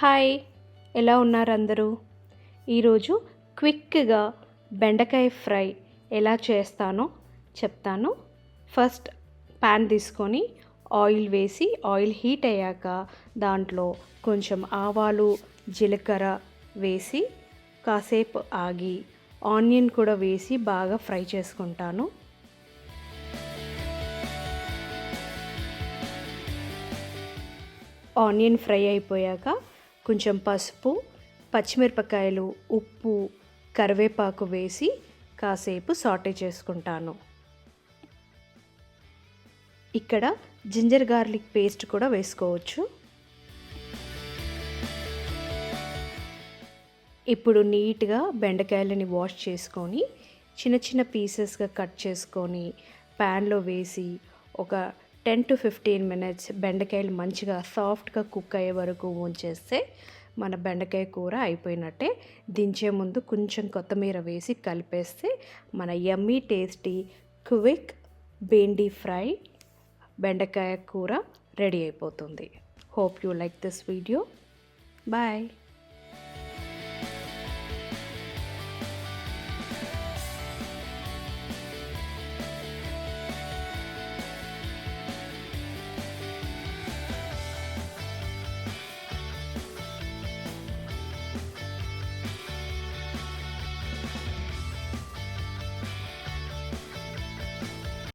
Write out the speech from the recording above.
Hi, ఎలా ఉన్నారు అందరూ? ఈరోజు క్విక్గా బెండకాయ ఫ్రై ఎలా చేస్తానో చెప్తాను. ఫస్ట్ ప్యాన్ తీసుకొని ఆయిల్ వేసి ఆయిల్ హీట్ అయ్యాక దాంట్లో కొంచెం ఆవాలు జీలకర్ర వేసి కాసేపు ఆగి ఆనియన్ కూడా వేసి బాగా ఫ్రై చేసుకుంటాను. ఆనియన్ ఫ్రై అయిపోయాక కొంచెం పసుపు, పచ్చిమిరపకాయలు, ఉప్పు, కరివేపాకు వేసి కాసేపు సాటే చేసుకుంటాను. ఇక్కడ జింజర్ గార్లిక్ పేస్ట్ కూడా వేసుకోవచ్చు. ఇప్పుడు నీట్గా బెండకాయలని వాష్ చేసుకొని చిన్న చిన్న పీసెస్గా కట్ చేసుకొని ప్యాన్లో వేసి ఒక 10 to 15 minutes బెండకాయలు మంచిగా సాఫ్ట్గా కుక్ అయ్యే వరకు ఉంచేస్తే మన బెండకాయ కూర అయిపోయినట్టే. దించే ముందు కొంచెం కొత్తిమీర వేసి కలిపేస్తే మన yummy tasty quick bhindi fry బెండకాయ కూర రెడీ అయిపోతుంది. Hope you like this video. Bye.